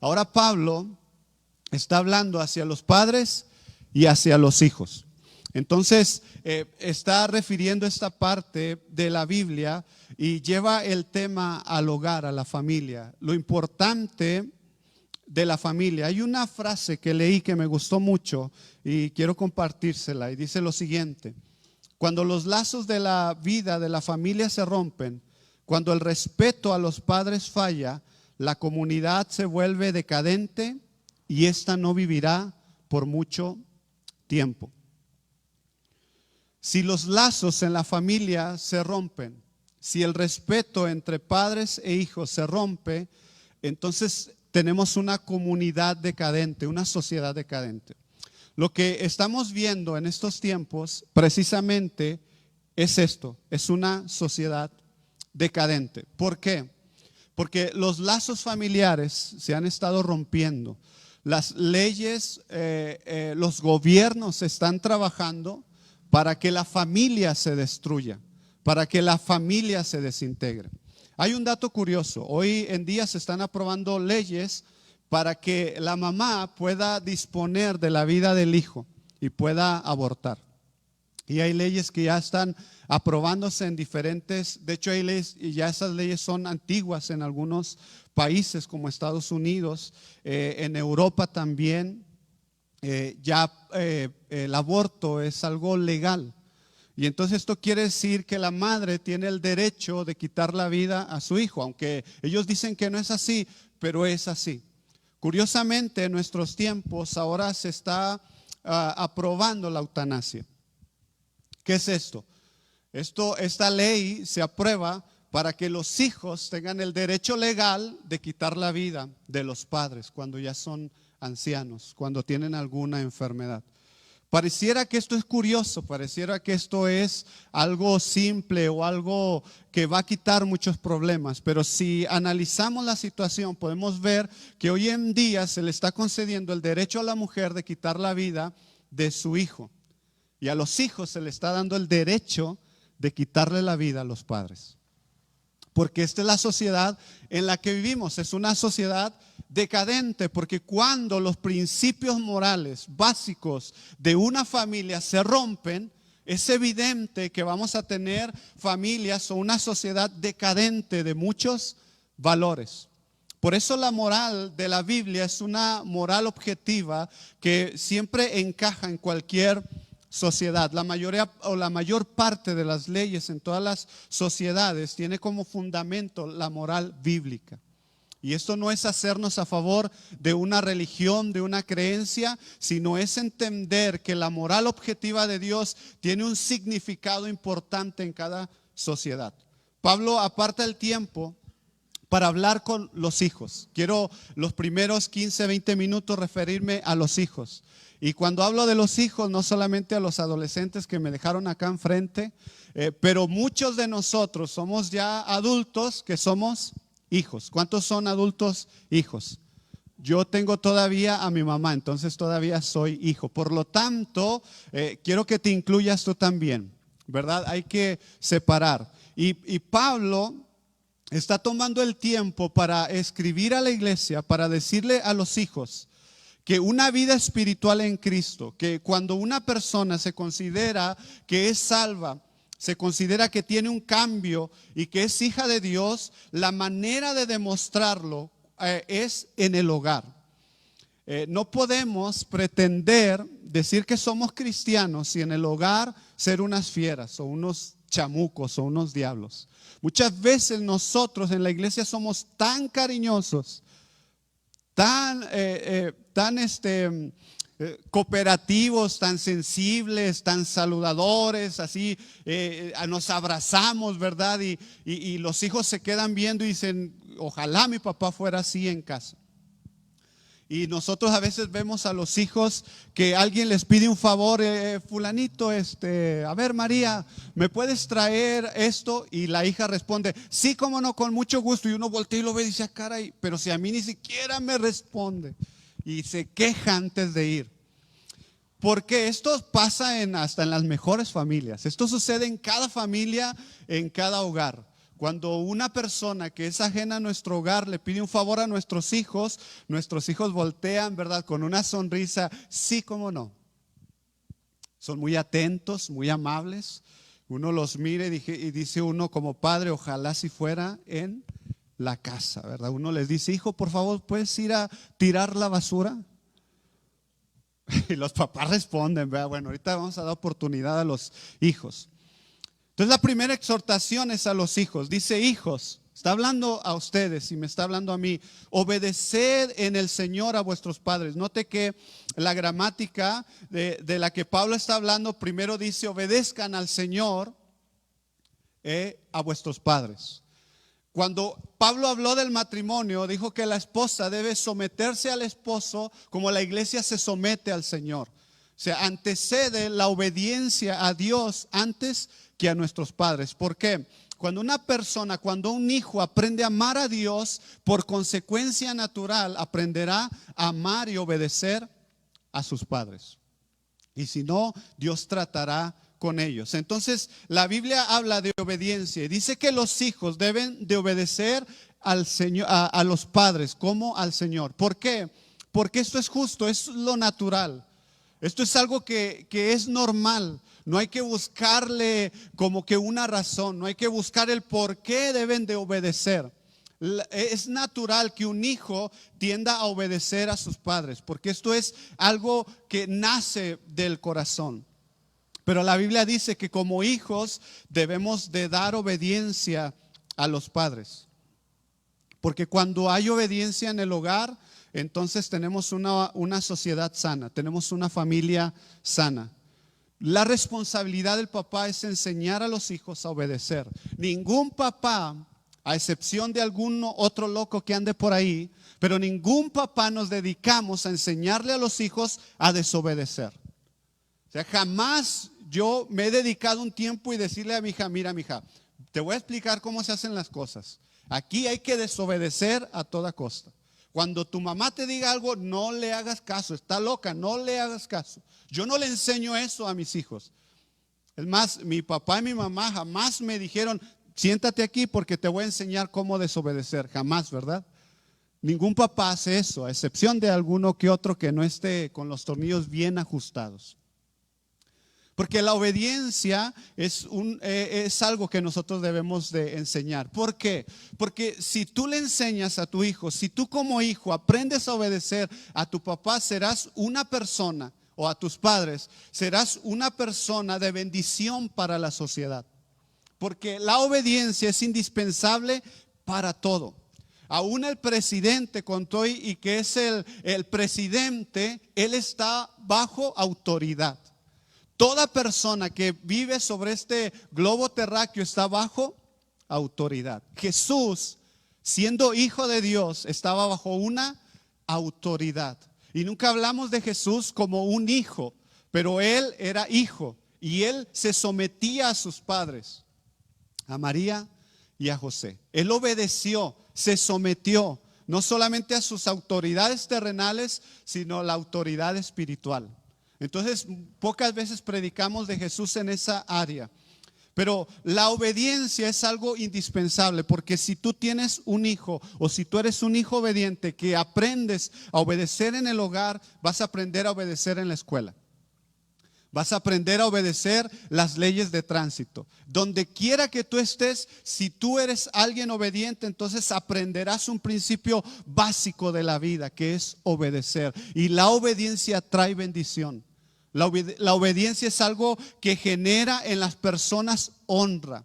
Ahora Pablo está hablando hacia los padres y hacia los hijos. Entonces está refiriendo esta parte de la Biblia y lleva el tema al hogar, a la familia, lo importante de la familia. Hay una frase que leí que me gustó mucho y quiero compartírsela, y dice lo siguiente: cuando los lazos de la vida de la familia se rompen, cuando el respeto a los padres falla, la comunidad se vuelve decadente y ésta no vivirá por mucho tiempo. Si los lazos en la familia se rompen, si el respeto entre padres e hijos se rompe, entonces tenemos una comunidad decadente, una sociedad decadente. Lo que estamos viendo en estos tiempos precisamente es esto, es una sociedad decadente. ¿Por qué? Porque los lazos familiares se han estado rompiendo. Las leyes, los gobiernos están trabajando para que la familia se destruya, para que la familia se desintegre. Hay un dato curioso: hoy en día se están aprobando leyes para que la mamá pueda disponer de la vida del hijo y pueda abortar. Y hay leyes que ya están aprobándose en diferentes, de hecho hay leyes, y ya esas leyes son antiguas en algunos países como Estados Unidos, en Europa también. El aborto es algo legal. Y entonces esto quiere decir que la madre tiene el derecho de quitar la vida a su hijo, aunque ellos dicen que no es así, pero es así. Curiosamente, en nuestros tiempos ahora se está aprobando la eutanasia. ¿Qué es esto? Esta ley se aprueba para que los hijos tengan el derecho legal de quitar la vida de los padres cuando ya son ancianos, cuando tienen alguna enfermedad. Pareciera que esto es curioso, pareciera que esto es algo simple o algo que va a quitar muchos problemas, pero si analizamos la situación podemos ver que hoy en día se le está concediendo el derecho a la mujer de quitar la vida de su hijo, y a los hijos se le está dando el derecho de quitarle la vida a los padres. Porque esta es la sociedad en la que vivimos, es una sociedad decadente, porque cuando los principios morales básicos de una familia se rompen, es evidente que vamos a tener familias o una sociedad decadente de muchos valores. Por eso la moral de la Biblia es una moral objetiva que siempre encaja en cualquier sociedad. La mayoría o la mayor parte de las leyes en todas las sociedades tiene como fundamento la moral bíblica. Y esto no es hacernos a favor de una religión, de una creencia, sino es entender que la moral objetiva de Dios tiene un significado importante en cada sociedad. Pablo aparta el tiempo para hablar con los hijos. Quiero los primeros 15, 20 minutos referirme a los hijos. Y cuando hablo de los hijos, no solamente a los adolescentes que me dejaron acá enfrente, pero muchos de nosotros somos ya adultos que somos hijos. ¿Cuántos son adultos hijos? Yo tengo todavía a mi mamá, entonces todavía soy hijo. Por lo tanto, quiero que te incluyas tú también, ¿verdad? Hay que separar. Y Pablo está tomando el tiempo para escribir a la iglesia, para decirle a los hijos que una vida espiritual en Cristo, que cuando una persona se considera que es salva, se considera que tiene un cambio y que es hija de Dios, la manera de demostrarlo es en el hogar. No podemos pretender decir que somos cristianos y en el hogar ser unas fieras o unos chamucos o unos diablos. Muchas veces nosotros en la iglesia somos tan cariñosos, tan cooperativos, tan sensibles, tan saludadores, así nos abrazamos, ¿verdad? Y los hijos se quedan viendo y dicen, ojalá mi papá fuera así en casa. Y nosotros a veces vemos a los hijos que alguien les pide un favor, fulanito, a ver María, ¿me puedes traer esto? Y la hija responde, sí, cómo no, con mucho gusto. Y uno voltea y lo ve y dice, caray, pero si a mí ni siquiera me responde. Y se queja antes de ir. Porque esto pasa hasta en las mejores familias. Esto sucede en cada familia, en cada hogar. Cuando una persona que es ajena a nuestro hogar le pide un favor a nuestros hijos voltean, ¿verdad? Con una sonrisa, sí, cómo no. Son muy atentos, muy amables. Uno los mira y dice uno como padre, ojalá si fuera en la casa, ¿verdad? Uno les dice, hijo, por favor, ¿puedes ir a tirar la basura? Y los papás responden, ¿verdad? Bueno, ahorita vamos a dar oportunidad a los hijos. Entonces la primera exhortación es a los hijos. Dice, hijos, está hablando a ustedes y me está hablando a mí. Obedeced en el Señor a vuestros padres. Note que la gramática de la que Pablo está hablando, primero dice, obedezcan al Señor a vuestros padres. Cuando Pablo habló del matrimonio, dijo que la esposa debe someterse al esposo como la iglesia se somete al Señor. O sea, antecede la obediencia a Dios antes que a nuestros padres. ¿Por qué? Cuando un hijo aprende a amar a Dios, por consecuencia natural aprenderá a amar y obedecer a sus padres. Y si no, Dios tratará con ellos. Entonces, la Biblia habla de obediencia y dice que los hijos deben de obedecer al Señor, a los padres como al Señor. ¿Por qué? Porque esto es justo, es lo natural. Esto es algo que es normal. No hay que buscarle como que una razón, no hay que buscar el por qué deben de obedecer. Es natural que un hijo tienda a obedecer a sus padres, porque esto es algo que nace del corazón. Pero la Biblia dice que como hijos debemos de dar obediencia a los padres. Porque cuando hay obediencia en el hogar, entonces tenemos una sociedad sana, tenemos una familia sana. La responsabilidad del papá es enseñar a los hijos a obedecer. Ningún papá, a excepción de algún otro loco que ande por ahí, pero ningún papá nos dedicamos a enseñarle a los hijos a desobedecer. O sea, jamás yo me he dedicado un tiempo y decirle a mi hija, mira, mi hija, te voy a explicar cómo se hacen las cosas. Aquí hay que desobedecer a toda costa. Cuando tu mamá te diga algo, no le hagas caso, está loca, no le hagas caso. Yo no le enseño eso a mis hijos. Es más, mi papá y mi mamá jamás me dijeron, siéntate aquí porque te voy a enseñar cómo desobedecer. Jamás, ¿verdad? Ningún papá hace eso, a excepción de alguno que otro que no esté con los tornillos bien ajustados. Porque la obediencia es algo que nosotros debemos de enseñar. ¿Por qué? Porque si tú le enseñas a tu hijo, si tú como hijo aprendes a obedecer a tu papá, serás una persona, o a tus padres, serás una persona de bendición para la sociedad. Porque la obediencia es indispensable para todo. Aún el presidente contó y que es el presidente, él está bajo autoridad. Toda persona que vive sobre este globo terráqueo está bajo autoridad. Jesús, siendo hijo de Dios, estaba bajo una autoridad. Y nunca hablamos de Jesús como un hijo, pero él era hijo y él se sometía a sus padres, a María y a José. Él obedeció, se sometió, no solamente a sus autoridades terrenales, sino a la autoridad espiritual. Entonces, pocas veces predicamos de Jesús en esa área. Pero la obediencia es algo indispensable, porque si tú tienes un hijo o si tú eres un hijo obediente que aprendes a obedecer en el hogar, vas a aprender a obedecer en la escuela. Vas a aprender a obedecer las leyes de tránsito. Donde quiera que tú estés, si tú eres alguien obediente, entonces aprenderás un principio básico de la vida, que es obedecer. Y la obediencia trae bendición. La obediencia es algo que genera en las personas honra,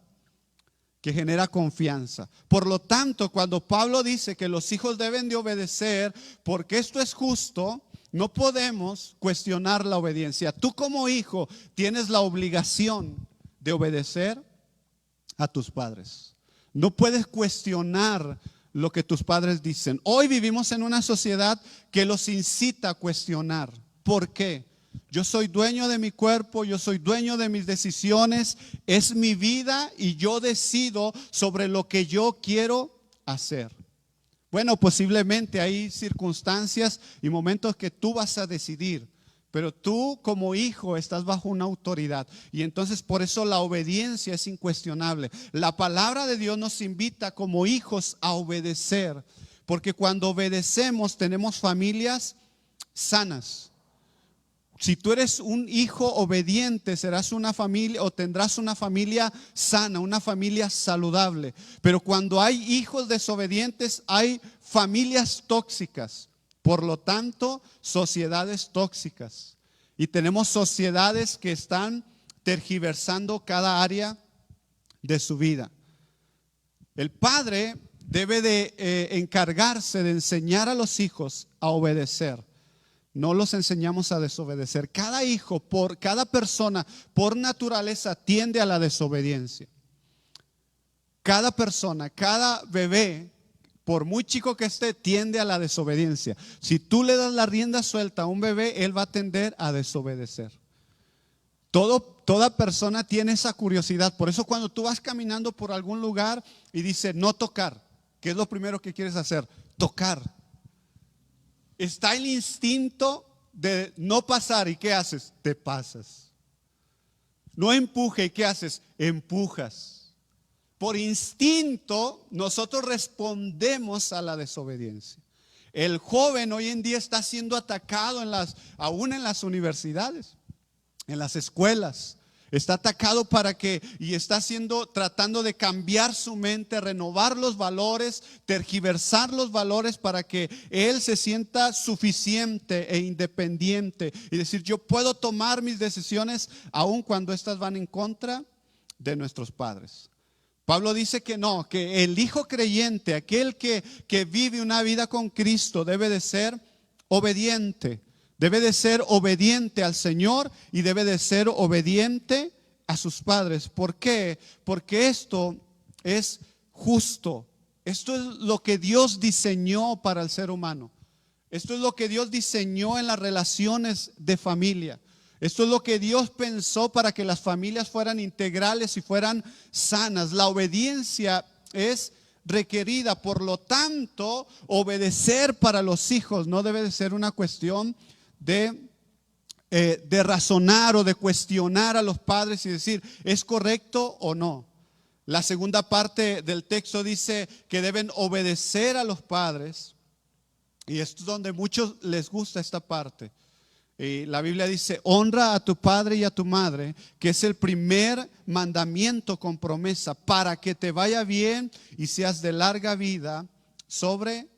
que genera confianza. Por lo tanto, cuando Pablo dice que los hijos deben de obedecer, porque esto es justo, no podemos cuestionar la obediencia. Tú como hijo tienes la obligación de obedecer a tus padres. No puedes cuestionar lo que tus padres dicen. Hoy vivimos en una sociedad que los incita a cuestionar. ¿Por qué? Yo soy dueño de mi cuerpo, yo soy dueño de mis decisiones, es mi vida y yo decido sobre lo que yo quiero hacer. Bueno, posiblemente hay circunstancias y momentos que tú vas a decidir, pero tú como hijo estás bajo una autoridad. Y entonces por eso la obediencia es incuestionable. La palabra de Dios nos invita como hijos a obedecer, porque cuando obedecemos tenemos familias sanas. Si tú eres un hijo obediente, serás una familia o tendrás una familia sana, una familia saludable. Pero cuando hay hijos desobedientes, hay familias tóxicas. Por lo tanto, sociedades tóxicas. Y tenemos sociedades que están tergiversando cada área de su vida. El padre debe de encargarse de enseñar a los hijos a obedecer. No los enseñamos a desobedecer. Cada hijo, cada persona, por naturaleza, tiende a la desobediencia. Cada persona, cada bebé, por muy chico que esté, tiende a la desobediencia. Si tú le das la rienda suelta a un bebé, él va a tender a desobedecer. Toda persona tiene esa curiosidad. Por eso cuando tú vas caminando por algún lugar y dice no tocar, ¿qué es lo primero que quieres hacer? Tocar. Está el instinto de no pasar. ¿Y qué haces? Te pasas. No empuje. ¿Y qué haces? Empujas. Por instinto nosotros respondemos a la desobediencia. El joven hoy en día está siendo atacado aún en las universidades, en las escuelas. Está atacado tratando de cambiar su mente, renovar los valores, tergiversar los valores para que él se sienta suficiente e independiente y decir yo puedo tomar mis decisiones aun cuando estas van en contra de nuestros padres. Pablo dice que no, que el hijo creyente, aquel que vive una vida con Cristo, debe de ser obediente. Debe de ser obediente al Señor y debe de ser obediente a sus padres. ¿Por qué? Porque esto es justo. Esto es lo que Dios diseñó para el ser humano. Esto es lo que Dios diseñó en las relaciones de familia. Esto es lo que Dios pensó para que las familias fueran integrales y fueran sanas. La obediencia es requerida, por lo tanto, obedecer para los hijos no debe de ser una cuestión de razonar o de cuestionar a los padres y decir, ¿es correcto o no? La segunda parte del texto dice que deben obedecer a los padres, y esto es donde a muchos les gusta esta parte. Y la Biblia dice, honra a tu padre y a tu madre, que es el primer mandamiento con promesa, para que te vaya bien y seas de larga vida sobre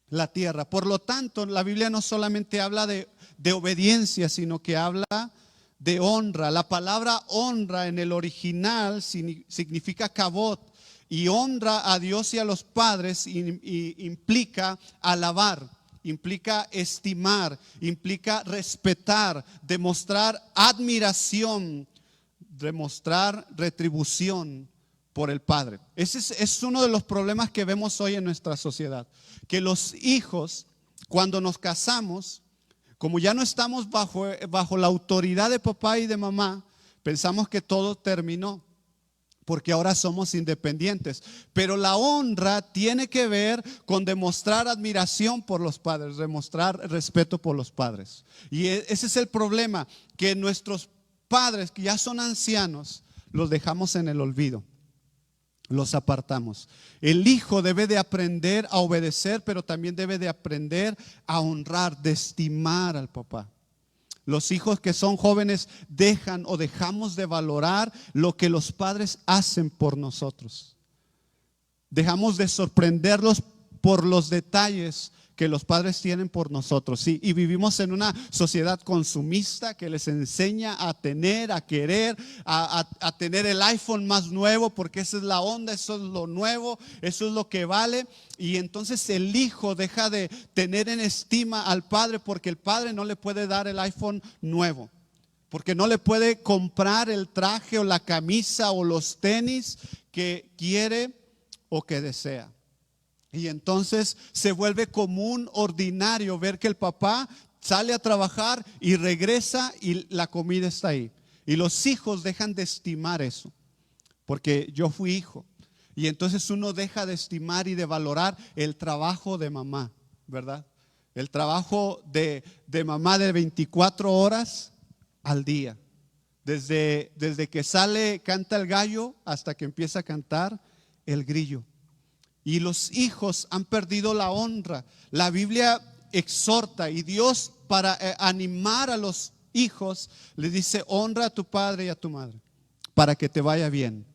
la tierra. Por lo tanto, la Biblia no solamente habla de obediencia, sino que habla de honra. La palabra honra en el original significa kavod, y honra a Dios y a los padres implica alabar. Implica estimar, implica respetar, demostrar admiración, demostrar retribución por el padre. Ese es uno de los problemas que vemos hoy en nuestra sociedad. Que los hijos, cuando nos casamos, como ya no estamos bajo la autoridad de papá y de mamá, pensamos que todo terminó, porque ahora somos independientes. Pero la honra tiene que ver con demostrar admiración por los padres, demostrar respeto por los padres. Y ese es el problema, que nuestros padres que ya son ancianos, los dejamos en el olvido, los apartamos. El hijo debe de aprender a obedecer, pero también debe de aprender a honrar, de estimar al papá. Los hijos que son jóvenes dejamos de valorar lo que los padres hacen por nosotros. Dejamos de sorprenderlos por los detalles que los padres tienen por nosotros. ¿Sí? Y vivimos en una sociedad consumista que les enseña a tener, a querer, a tener el iPhone más nuevo, porque esa es la onda, eso es lo nuevo, eso es lo que vale. Y entonces el hijo deja de tener en estima al padre, porque el padre no le puede dar el iPhone nuevo, porque no le puede comprar el traje o la camisa o los tenis que quiere o que desea. Y entonces se vuelve común, ordinario ver que el papá sale a trabajar y regresa y la comida está ahí. Y los hijos dejan de estimar eso, porque yo fui hijo. Y entonces uno deja de estimar y de valorar el trabajo de mamá, ¿verdad? El trabajo de mamá de 24 horas al día. Desde que sale, canta el gallo hasta que empieza a cantar el grillo. Y los hijos han perdido la honra. La Biblia exhorta y Dios para animar a los hijos le dice: honra a tu padre y a tu madre para que te vaya bien.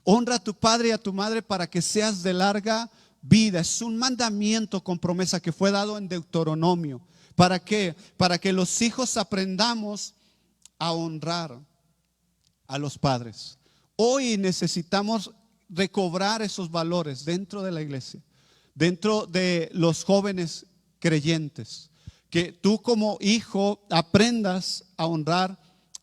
Honra a tu padre y a tu madre para que seas de larga vida. Es un mandamiento con promesa que fue dado en Deuteronomio. ¿Para qué? Para que los hijos aprendamos a honrar a los padres. Hoy necesitamos recobrar esos valores dentro de la iglesia, dentro de los jóvenes creyentes. Que tú como hijo aprendas a honrar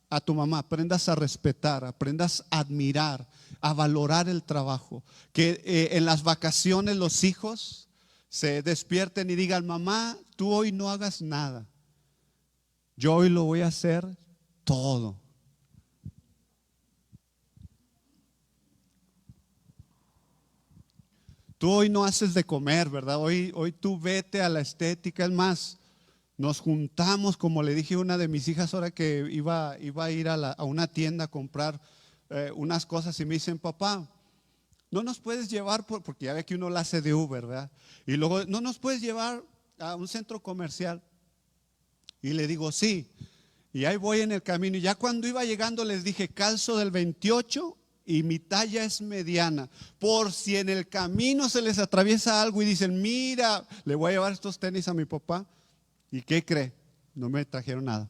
a tu mamá, aprendas a respetar, aprendas a admirar, a valorar el trabajo. Que en las vacaciones los hijos se despierten y digan: mamá, tú hoy no hagas nada, yo hoy lo voy a hacer todo. Tú hoy no haces de comer, ¿verdad? Hoy tú vete a la estética. Es más, nos juntamos, como le dije a una de mis hijas ahora que iba a ir a una tienda a comprar unas cosas, y me dicen: papá, no nos puedes llevar, porque ya ve que uno la hace de Uber, ¿verdad? Y luego: no nos puedes llevar a un centro comercial. Y le digo: sí. Y ahí voy en el camino. Y ya cuando iba llegando les dije: calzo del 28 y mi talla es mediana, por si en el camino se les atraviesa algo y dicen: mira, le voy a llevar estos tenis a mi papá. ¿Y qué cree? No me trajeron nada.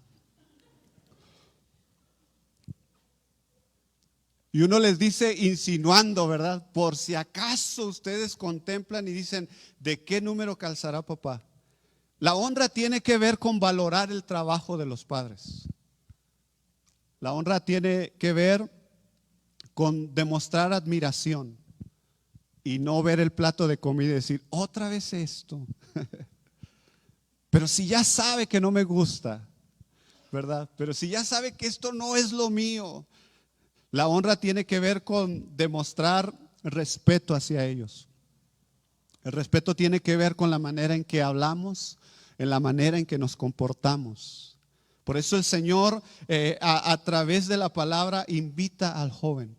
Y uno les dice insinuando, ¿verdad? Por si acaso ustedes contemplan y dicen: ¿de qué número calzará papá? La honra tiene que ver con valorar el trabajo de los padres. La honra tiene que ver con demostrar admiración y no ver el plato de comida y decir: otra vez esto. Pero si ya sabe que no me gusta, ¿verdad? Pero si ya sabe que esto no es lo mío. La honra tiene que ver con demostrar respeto hacia ellos. El respeto tiene que ver con la manera en que hablamos, en la manera en que nos comportamos. Por eso el Señor a través de la palabra invita al joven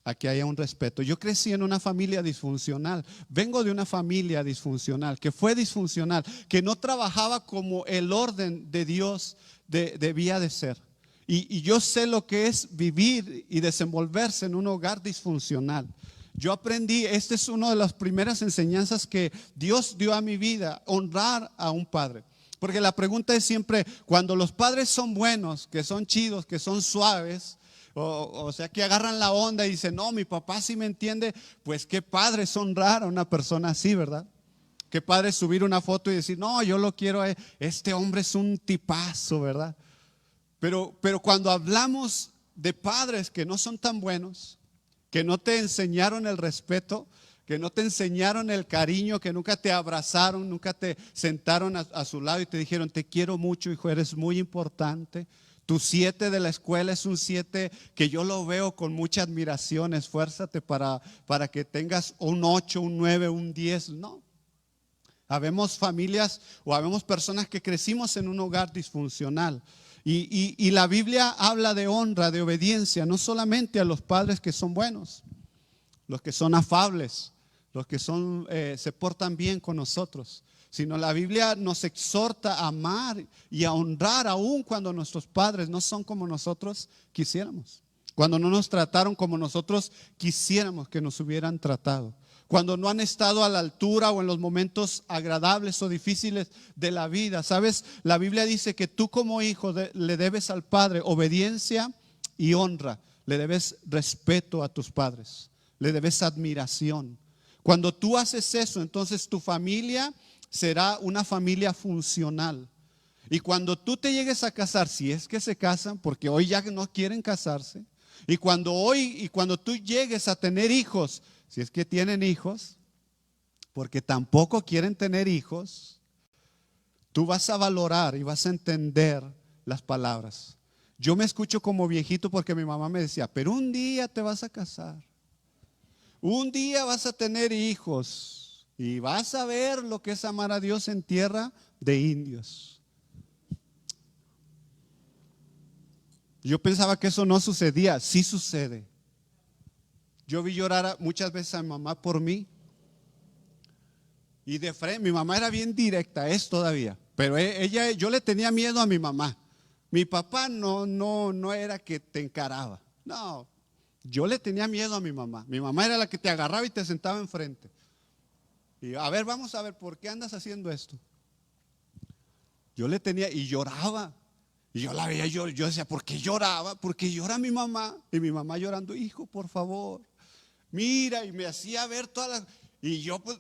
a que haya un respeto. Yo crecí en una familia disfuncional. Vengo de una familia disfuncional, que fue disfuncional, que no trabajaba como el orden de Dios debía de ser. Y yo sé lo que es vivir y desenvolverse en un hogar disfuncional. Yo aprendí, esta es una de las primeras enseñanzas que Dios dio a mi vida: honrar a un padre. Porque la pregunta es siempre, cuando los padres son buenos, que son chidos, que son suaves, o sea, que agarran la onda y dicen: no, mi papá sí me entiende, pues qué padre es honrar a una persona así, ¿verdad? Qué padre subir una foto y decir: no, yo lo quiero, este hombre es un tipazo, ¿verdad? Pero cuando hablamos de padres que no son tan buenos, que no te enseñaron el respeto, que no te enseñaron el cariño, que nunca te abrazaron, nunca te sentaron a su lado y te dijeron: te quiero mucho, hijo, eres muy importante. Tu 7 de la escuela es un 7 que yo lo veo con mucha admiración. Esfuérzate para que tengas un 8, un 9, un 10. No. Habemos familias o habemos personas que crecimos en un hogar disfuncional. Y la Biblia habla de honra, de obediencia, no solamente a los padres que son buenos, los que son afables, los que se portan bien con nosotros, sino la Biblia nos exhorta a amar y a honrar aún cuando nuestros padres no son como nosotros quisiéramos, cuando no nos trataron como nosotros quisiéramos que nos hubieran tratado, cuando no han estado a la altura o en los momentos agradables o difíciles de la vida. ¿Sabes? La Biblia dice que tú como hijo le debes al padre obediencia y honra, le debes respeto a tus padres, le debes admiración. Cuando tú haces eso, entonces tu familia será una familia funcional. Y cuando tú te llegues a casar, si es que se casan, porque hoy ya no quieren casarse, y cuando tú llegues a tener hijos, si es que tienen hijos, porque tampoco quieren tener hijos, tú vas a valorar y vas a entender las palabras. Yo me escucho como viejito porque mi mamá me decía: pero un día te vas a casar, un día vas a tener hijos y vas a ver lo que es amar a Dios en tierra de indios. Yo pensaba que eso no sucedía, sí sucede. Yo vi llorar muchas veces a mi mamá por mí. Y de frente, mi mamá era bien directa, es todavía. Pero ella, yo le tenía miedo a mi mamá. Mi papá no era que te encaraba. No, yo le tenía miedo a mi mamá. Mi mamá era la que te agarraba y te sentaba enfrente. Y a ver, vamos a ver, ¿por qué andas haciendo esto? Yo le tenía y lloraba. Y yo la veía, yo decía, ¿por qué lloraba? Porque llora mi mamá. Y mi mamá llorando, hijo, por favor, mira. Y me hacía ver todas las. Y yo pues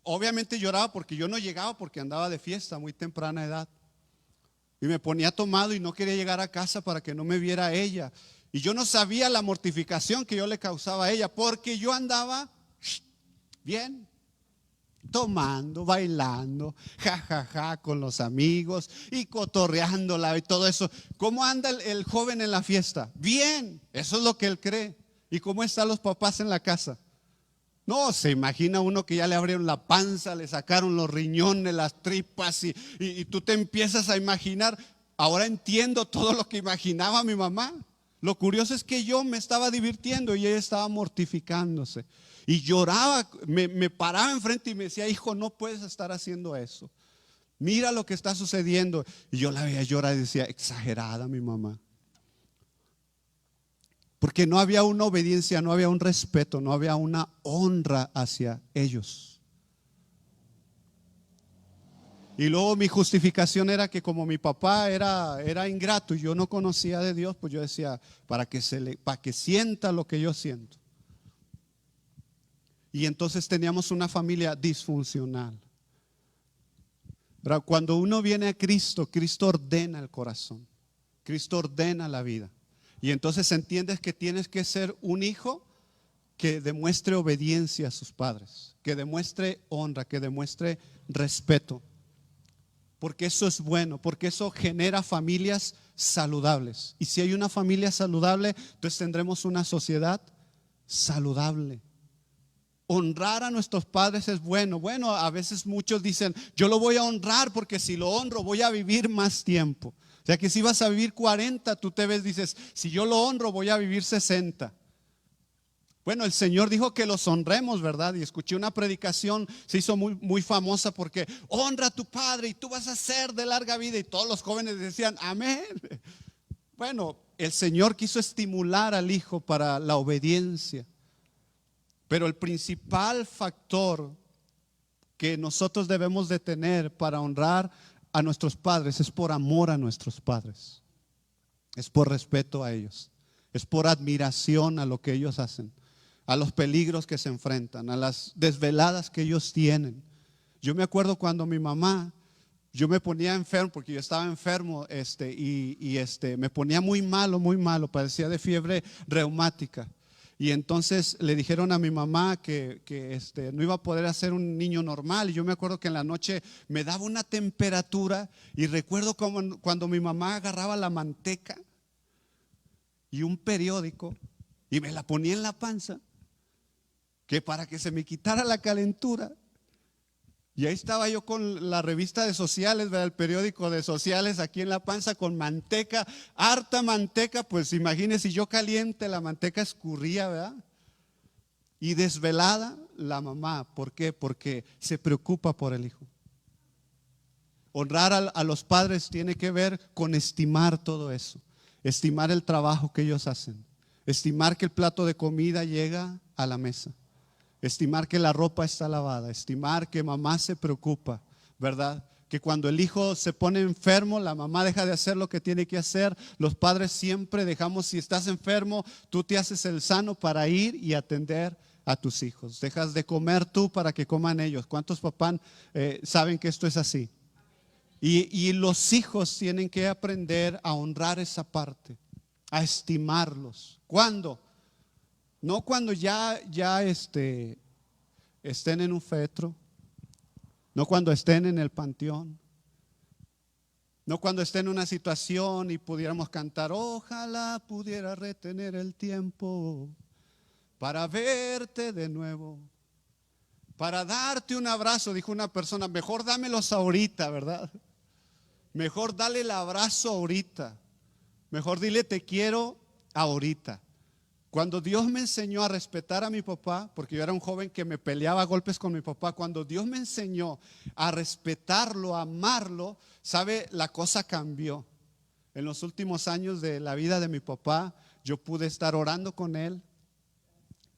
obviamente lloraba porque yo no llegaba porque andaba de fiesta muy temprana edad. Y me ponía tomado y no quería llegar a casa para que no me viera ella. Y yo no sabía la mortificación que yo le causaba a ella porque yo andaba bien, tomando, bailando, jajaja con los amigos y cotorreándola y todo eso. ¿Cómo anda el joven en la fiesta? Bien, eso es lo que él cree. ¿Y cómo están los papás en la casa? No, se imagina uno que ya le abrieron la panza, le sacaron los riñones, las tripas y tú te empiezas a imaginar. Ahora entiendo todo lo que imaginaba mi mamá. Lo curioso es que yo me estaba divirtiendo y ella estaba mortificándose. Y lloraba, me paraba enfrente y me decía, hijo, no puedes estar haciendo eso. Mira lo que está sucediendo. Y yo la veía llorar y decía, exagerada mi mamá. Porque no había una obediencia, no había un respeto, no había una honra hacia ellos. Y luego mi justificación era que como mi papá era ingrato y yo no conocía de Dios, pues yo decía, para que sienta lo que yo siento. Y entonces teníamos una familia disfuncional. Pero cuando uno viene a Cristo, Cristo ordena el corazón, Cristo ordena la vida. Y entonces entiendes que tienes que ser un hijo que demuestre obediencia a sus padres, que demuestre honra, que demuestre respeto. Porque eso es bueno, porque eso genera familias saludables. Y si hay una familia saludable, entonces tendremos una sociedad saludable. Honrar a nuestros padres es bueno. Bueno, a veces muchos dicen, yo lo voy a honrar porque si lo honro voy a vivir más tiempo. O sea que si vas a vivir 40, tú te ves, dices, si yo lo honro voy a vivir 60. Bueno, el Señor dijo que los honremos, ¿verdad? Y escuché una predicación, se hizo muy famosa porque honra a tu padre y tú vas a ser de larga vida. Y todos los jóvenes decían, amén. Bueno, el Señor quiso estimular al hijo para la obediencia. Pero el principal factor que nosotros debemos de tener para honrar a nuestros padres es por amor a nuestros padres. Es por respeto a ellos. Es por admiración a lo que ellos hacen, a los peligros que se enfrentan, a las desveladas que ellos tienen. Yo me acuerdo cuando mi mamá, yo me ponía enfermo porque yo estaba enfermo me ponía muy malo, padecía de fiebre reumática. Y entonces le dijeron a mi mamá que no iba a poder hacer un niño normal. Y yo me acuerdo que en la noche me daba una temperatura. Y recuerdo cuando mi mamá agarraba la manteca y un periódico y me la ponía en la panza, que para que se me quitara la calentura. Y ahí estaba yo con la revista de sociales, ¿verdad? El periódico de sociales aquí en la panza con manteca, harta manteca, pues imagínese, yo caliente, la manteca escurría, ¿verdad? Y desvelada la mamá, ¿por qué? Porque se preocupa por el hijo. Honrar a los padres tiene que ver con estimar todo eso, estimar el trabajo que ellos hacen, estimar que el plato de comida llega a la mesa. Estimar que la ropa está lavada, estimar que mamá se preocupa, ¿verdad? Que cuando el hijo se pone enfermo, la mamá deja de hacer lo que tiene que hacer. Los padres siempre dejamos, si estás enfermo, tú te haces el sano para ir y atender a tus hijos. Dejas de comer tú para que coman ellos. ¿Cuántos papás saben que esto es así? Y los hijos tienen que aprender a honrar esa parte, a estimarlos. ¿Cuándo? No cuando ya estén en un féretro, no cuando estén en el panteón, no cuando estén en una situación y pudiéramos cantar, ojalá pudiera retener el tiempo para verte de nuevo. Para darte un abrazo, dijo una persona, mejor dámelos ahorita, ¿verdad? Mejor dale el abrazo ahorita. Mejor dile te quiero ahorita. Cuando Dios me enseñó a respetar a mi papá, porque yo era un joven que me peleaba a golpes con mi papá, cuando Dios me enseñó a respetarlo, a amarlo, ¿sabe? La cosa cambió. En los últimos años de la vida de mi papá, yo pude estar orando con él.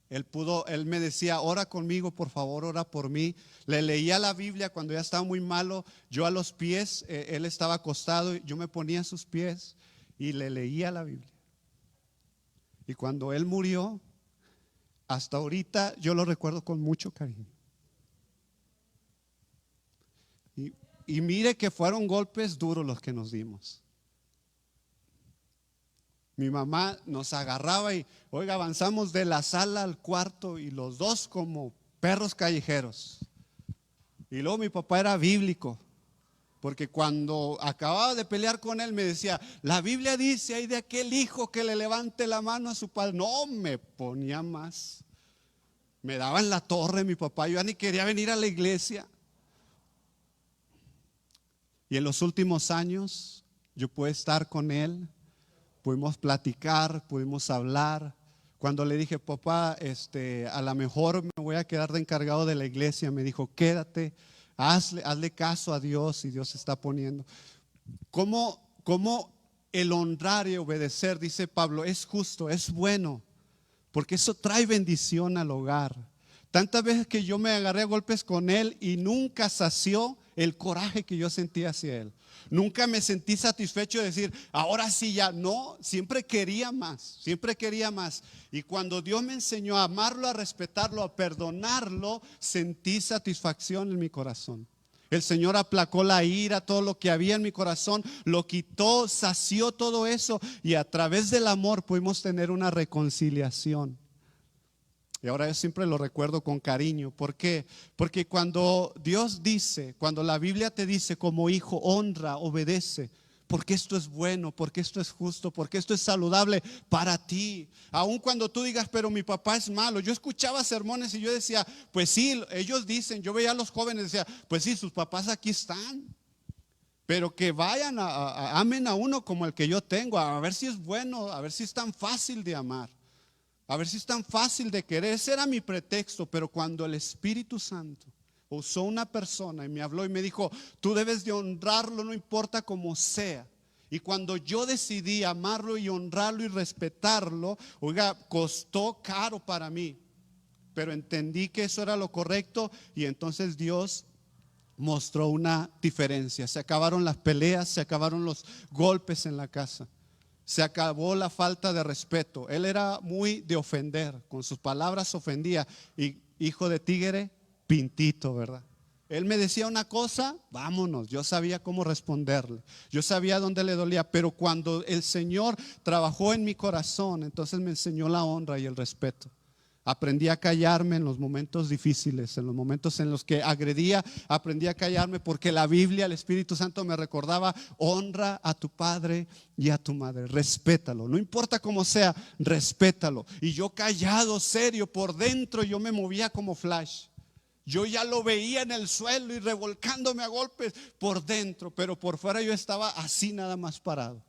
Él me decía, ora conmigo, por favor, ora por mí. Le leía la Biblia cuando ya estaba muy malo. Yo a los pies, él estaba acostado, yo me ponía a sus pies y le leía la Biblia. Y cuando él murió, hasta ahorita yo lo recuerdo con mucho cariño. Y mire que fueron golpes duros los que nos dimos. Mi mamá nos agarraba y, oiga, avanzamos de la sala al cuarto y los dos como perros callejeros. Y luego mi papá era bíblico, porque cuando acababa de pelear con él me decía, la Biblia dice, hay de aquel hijo que le levante la mano a su padre. No, me ponía más. Me daba en la torre mi papá, yo ya ni quería venir a la iglesia. Y en los últimos años yo pude estar con él. Pudimos platicar, pudimos hablar. Cuando le dije, papá, a lo mejor me voy a quedar de encargado de la iglesia, me dijo, quédate, hazle caso a Dios y Dios está poniendo. ¿Cómo el honrar y obedecer, dice Pablo, es justo, es bueno? Porque eso trae bendición al hogar. Tantas veces que yo me agarré a golpes con él y nunca sació el coraje que yo sentía hacia él. Nunca me sentí satisfecho de decir, ahora sí ya. No, siempre quería más, siempre quería más. Y cuando Dios me enseñó a amarlo, a respetarlo, a perdonarlo, sentí satisfacción en mi corazón. El Señor aplacó la ira, todo lo que había en mi corazón, lo quitó, sació todo eso y a través del amor pudimos tener una reconciliación. Y ahora yo siempre lo recuerdo con cariño. ¿Por qué? Porque cuando Dios dice, cuando la Biblia te dice como hijo, honra, obedece, porque esto es bueno, porque esto es justo, porque esto es saludable para ti. Aun cuando tú digas, pero mi papá es malo. Yo escuchaba sermones y yo decía, pues sí, ellos dicen, yo veía a los jóvenes y decía, pues sí, sus papás aquí están. Pero que vayan, amen a uno como el que yo tengo, a ver si es bueno, a ver si es tan fácil de amar. A ver si es tan fácil de querer. Ese era mi pretexto. Pero cuando el Espíritu Santo usó una persona y me habló y me dijo, tú debes de honrarlo, no importa cómo sea. Y cuando yo decidí amarlo y honrarlo y respetarlo, oiga, costó caro para mí, pero entendí que eso era lo correcto. Y entonces Dios mostró una diferencia. Se acabaron las peleas, se acabaron los golpes en la casa. Se acabó la falta de respeto. Él era muy de ofender, con sus palabras ofendía. Y hijo de tigre, pintito, ¿verdad? Él me decía una cosa, vámonos. Yo sabía cómo responderle. Yo sabía dónde le dolía. Pero cuando el Señor trabajó en mi corazón, entonces me enseñó la honra y el respeto. Aprendí a callarme en los momentos difíciles, en los momentos en los que agredía, aprendí a callarme porque la Biblia, el Espíritu Santo me recordaba, honra a tu padre y a tu madre, respétalo, no importa cómo sea, respétalo. Y yo callado, serio, por dentro yo me movía como flash. Yo ya lo veía en el suelo y revolcándome a golpes por dentro, pero por fuera yo estaba así nada más parado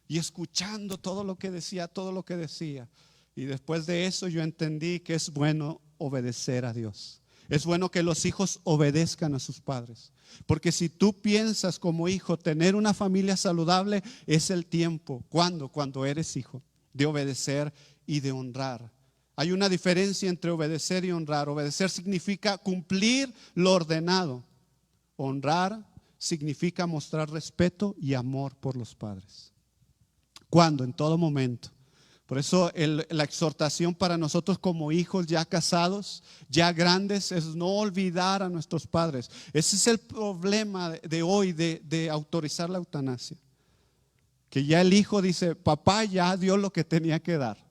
y escuchando todo lo que decía, todo lo que decía. Y después de eso yo entendí que es bueno obedecer a Dios. Es bueno que los hijos obedezcan a sus padres. Porque si tú piensas como hijo tener una familia saludable, es el tiempo. ¿Cuándo? Cuando eres hijo, de obedecer y de honrar. Hay una diferencia entre obedecer y honrar. Obedecer significa cumplir lo ordenado. Honrar significa mostrar respeto y amor por los padres. ¿Cuándo? En todo momento. Por eso la exhortación para nosotros como hijos ya casados, ya grandes, es no olvidar a nuestros padres. Ese es el problema de hoy de autorizar la eutanasia. Que ya el hijo dice, papá ya dio lo que tenía que dar.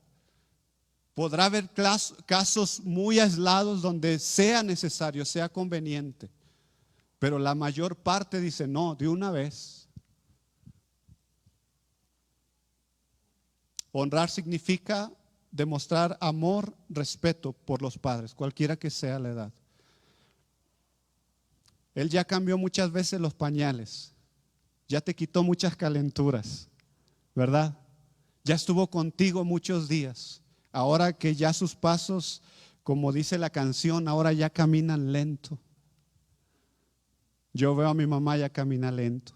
Podrá haber casos muy aislados donde sea necesario, sea conveniente. Pero la mayor parte dice, no, de una vez. Honrar significa demostrar amor, respeto por los padres, cualquiera que sea la edad. Él ya cambió muchas veces los pañales, ya te quitó muchas calenturas, ¿verdad? Ya estuvo contigo muchos días. Ahora que ya sus pasos, como dice la canción, ahora ya caminan lento. Yo veo a mi mamá ya camina lento.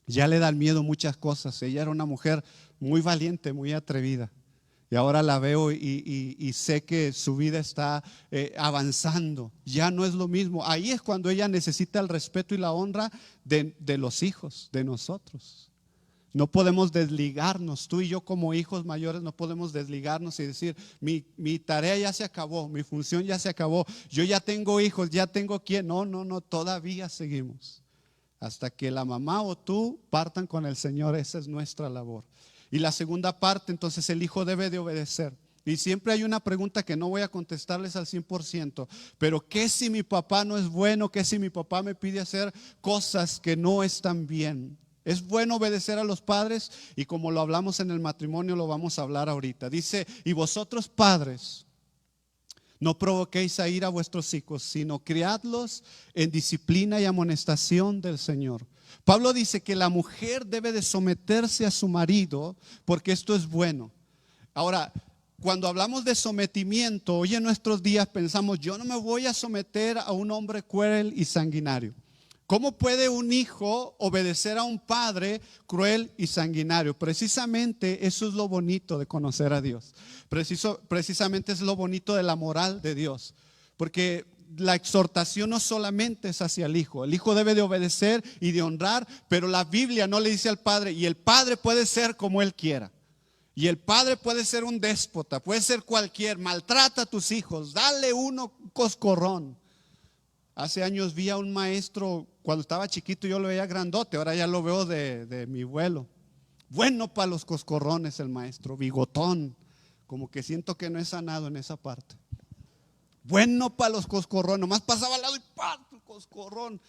Ya le dan miedo muchas cosas. Ella era una mujer muy valiente, muy atrevida. Y ahora la veo y sé que su vida está avanzando. Ya no es lo mismo. Ahí es cuando ella necesita el respeto y la honra de los hijos, de nosotros. No podemos desligarnos, tú y yo como hijos mayores no podemos desligarnos y decir, mi tarea ya se acabó, mi función ya se acabó, yo ya tengo hijos, ya tengo quien. No, todavía seguimos. Hasta que la mamá o tú partan con el Señor, esa es nuestra labor. Y la segunda parte, entonces el hijo debe de obedecer. Y siempre hay una pregunta que no voy a contestarles al 100%, pero ¿qué si mi papá no es bueno? ¿Qué si mi papá me pide hacer cosas que no están bien? Es bueno obedecer a los padres y como lo hablamos en el matrimonio lo vamos a hablar ahorita. Dice, y vosotros padres, no provoquéis a ira a vuestros hijos, sino criadlos en disciplina y amonestación del Señor. Pablo dice que la mujer debe de someterse a su marido porque esto es bueno. Ahora, cuando hablamos de sometimiento, hoy en nuestros días pensamos, yo no me voy a someter a un hombre cruel y sanguinario. ¿Cómo puede un hijo obedecer a un padre cruel y sanguinario? Precisamente eso es lo bonito de conocer a Dios. Precisamente es lo bonito de la moral de Dios. Porque la exhortación no solamente es hacia el hijo debe de obedecer y de honrar, pero la Biblia no le dice al padre, y el padre puede ser como él quiera. Y el padre puede ser un déspota, puede ser cualquier, maltrata a tus hijos, dale uno coscorrón. Hace años vi a un maestro, cuando estaba chiquito yo lo veía grandote, ahora ya lo veo de mi vuelo. Bueno para los coscorrones el maestro, bigotón, como que siento que no he sanado en esa parte. Bueno para los coscorrones, nomás pasaba al lado y ¡pam! Coscorrón.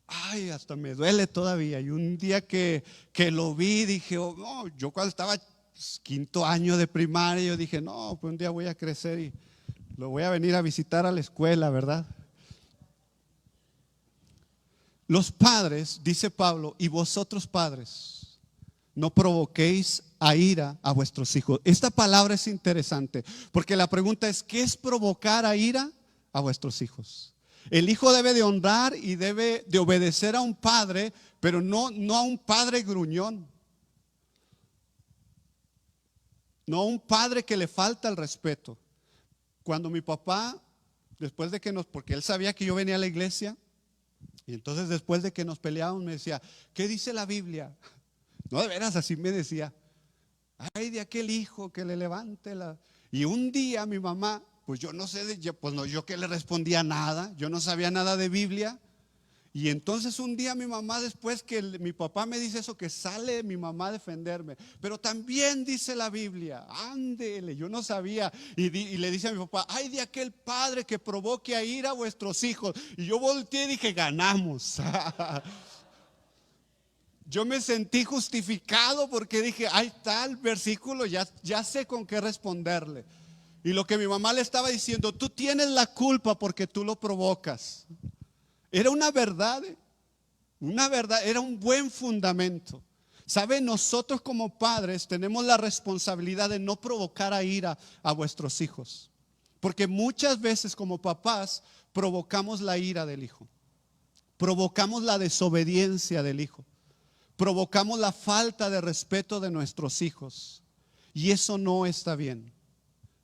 Ay, hasta me duele todavía. Y un día que lo vi dije, oh, no, yo cuando estaba quinto año de primaria, yo dije, no, pues un día voy a crecer y lo voy a venir a visitar a la escuela, ¿verdad? Los padres, dice Pablo, y vosotros padres, no provoquéis a ira a vuestros hijos. Esta palabra es interesante, porque la pregunta es, ¿qué es provocar a ira a vuestros hijos? El hijo debe de honrar y debe de obedecer a un padre, pero no a un padre gruñón. No a un padre que le falta el respeto. Cuando mi papá, después de que porque él sabía que yo venía a la iglesia, y entonces después de que nos peleábamos me decía, ¿qué dice la Biblia? No, de veras, así me decía. Ay, de aquel hijo que le levante la. Y un día mi mamá, pues yo no sé, pues no, yo que le respondía nada, yo no sabía nada de Biblia. Y entonces un día mi mamá, después que mi papá me dice eso, que sale mi mamá a defenderme, pero también dice la Biblia, ándele, yo no sabía. Y le dice a mi papá, ay, de aquel padre que provoque a ira a vuestros hijos. Y yo volteé y dije, ganamos. Yo me sentí justificado porque dije, ahí está el versículo, ya sé con qué responderle. Y lo que mi mamá le estaba diciendo, tú tienes la culpa porque tú lo provocas. Era una verdad, era un buen fundamento. ¿Sabe? Nosotros como padres tenemos la responsabilidad de no provocar a ira a vuestros hijos. Porque muchas veces como papás provocamos la ira del hijo. Provocamos la desobediencia del hijo. Provocamos la falta de respeto de nuestros hijos. Y eso no está bien.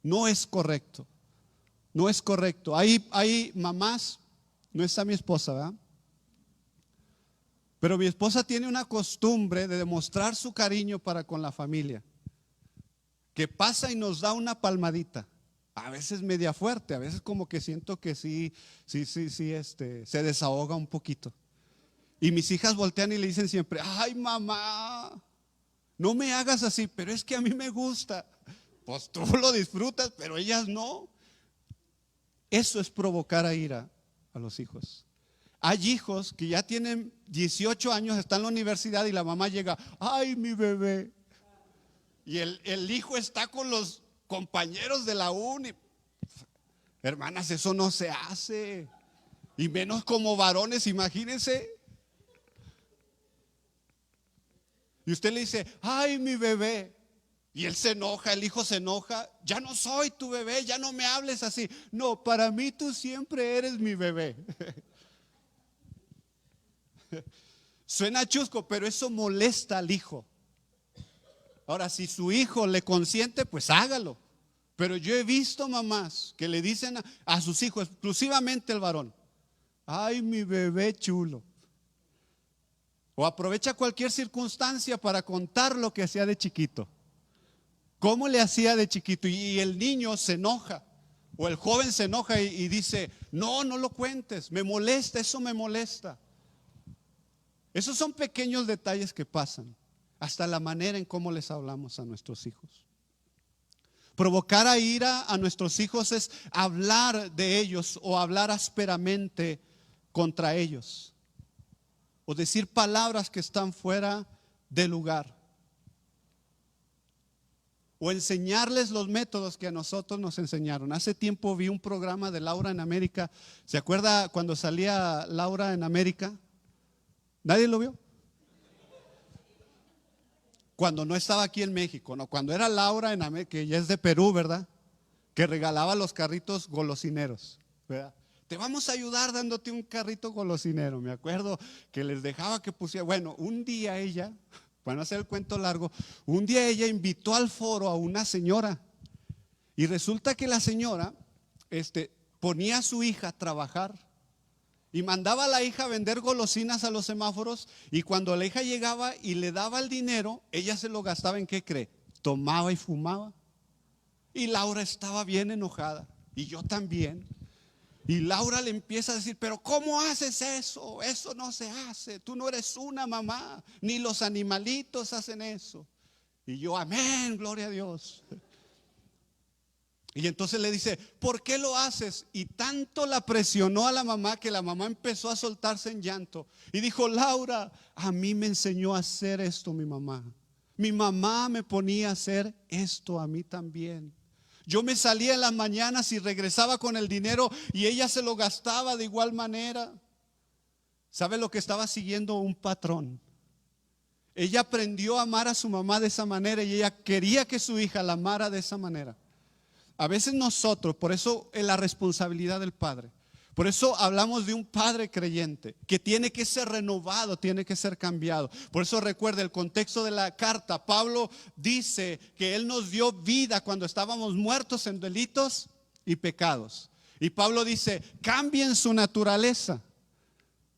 No es correcto. No es correcto. Hay mamás. No está mi esposa, ¿verdad? Pero mi esposa tiene una costumbre de demostrar su cariño para con la familia, que pasa y nos da una palmadita, a veces media fuerte, a veces como que siento que sí, se desahoga un poquito. Y mis hijas voltean y le dicen siempre, ay mamá, no me hagas así, pero es que a mí me gusta. Pues tú lo disfrutas, pero ellas no. Eso es provocar a ira a los hijos. Hay hijos que ya tienen 18 años, están en la universidad y la mamá llega, ay mi bebé. Y el hijo está con los compañeros de la uni. Hermanas, eso no se hace. Y menos como varones, imagínense. Y usted le dice, ay, mi bebé. Y él se enoja, el hijo se enoja. Ya no soy tu bebé, ya no me hables así. No, para mí tú siempre eres mi bebé. Suena chusco, pero eso molesta al hijo. Ahora, si su hijo le consiente, pues hágalo. Pero yo he visto mamás que le dicen a sus hijos, exclusivamente el varón, ay, mi bebé chulo. O aprovecha cualquier circunstancia para contar lo que hacía de chiquito. ¿Cómo le hacía de chiquito? Y el niño se enoja. O el joven se enoja y dice, no, no lo cuentes, me molesta, eso me molesta. Esos son pequeños detalles que pasan. Hasta la manera en cómo les hablamos a nuestros hijos. Provocar a ira a nuestros hijos es hablar de ellos o hablar ásperamente contra ellos. O decir palabras que están fuera de lugar. O enseñarles los métodos que a nosotros nos enseñaron. Hace tiempo vi un programa de Laura en América. ¿Se acuerda cuando salía Laura en América? ¿Nadie lo vio? Cuando no estaba aquí en México, no, cuando era Laura en América, que ella es de Perú, ¿verdad? Que regalaba los carritos golosineros, ¿verdad? Te vamos a ayudar dándote un carrito golosinero. Me acuerdo que les dejaba que pusiera. Bueno, un día ella, para no hacer el cuento largo, un día ella invitó al foro a una señora. Y resulta que la señora ponía a su hija a trabajar. Y mandaba a la hija a vender golosinas a los semáforos. Y cuando la hija llegaba y le daba el dinero, ella se lo gastaba en ¿qué cree? Tomaba y fumaba. Y Laura estaba bien enojada. Y yo también. Y Laura le empieza a decir, pero ¿cómo haces eso? Eso no se hace. Tú no eres una mamá. Ni los animalitos hacen eso. Y yo, amén, gloria a Dios. Y entonces le dice, ¿por qué lo haces? Y tanto la presionó a la mamá que la mamá empezó a soltarse en llanto. Y dijo, Laura, a mí me enseñó a hacer esto mi mamá. Mi mamá me ponía a hacer esto a mí también. Yo me salía en las mañanas y regresaba con el dinero y ella se lo gastaba de igual manera. ¿Sabe lo que estaba siguiendo? Un patrón. Ella aprendió a amar a su mamá de esa manera y ella quería que su hija la amara de esa manera. A veces nosotros, por eso es la responsabilidad del padre. Por eso hablamos de un padre creyente que tiene que ser renovado, tiene que ser cambiado. Por eso recuerda el contexto de la carta. Pablo dice que él nos dio vida cuando estábamos muertos en delitos y pecados. Y Pablo dice, cambien su naturaleza.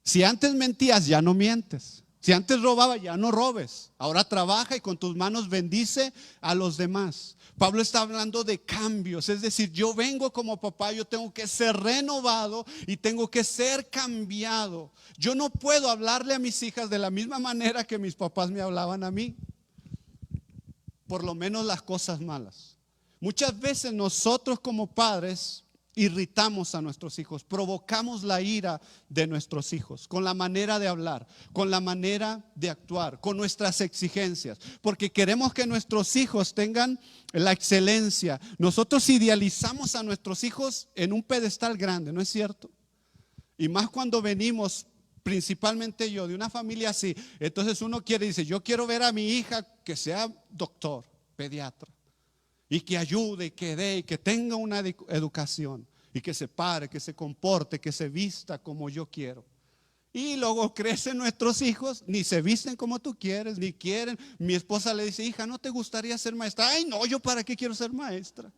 Si antes mentías, ya no mientes. Si antes robaba, ya no robes. Ahora trabaja y con tus manos bendice a los demás. Pablo está hablando de cambios, es decir, yo vengo como papá, yo tengo que ser renovado y tengo que ser cambiado. Yo no puedo hablarle a mis hijas de la misma manera que mis papás me hablaban a mí. Por lo menos las cosas malas. Muchas veces nosotros como padres irritamos a nuestros hijos, provocamos la ira de nuestros hijos con la manera de hablar, con la manera de actuar, con nuestras exigencias, porque queremos que nuestros hijos tengan la excelencia. Nosotros idealizamos a nuestros hijos en un pedestal grande, ¿no es cierto? Y más cuando venimos, principalmente yo, de una familia así, entonces uno dice, yo quiero ver a mi hija que sea doctor, pediatra. Y que ayude, que dé, y que tenga una educación. Y que se pare, que se comporte, que se vista como yo quiero. Y luego crecen nuestros hijos, ni se visten como tú quieres, ni quieren. Mi esposa le dice, hija, ¿no te gustaría ser maestra? Ay, no, ¿yo para qué quiero ser maestra?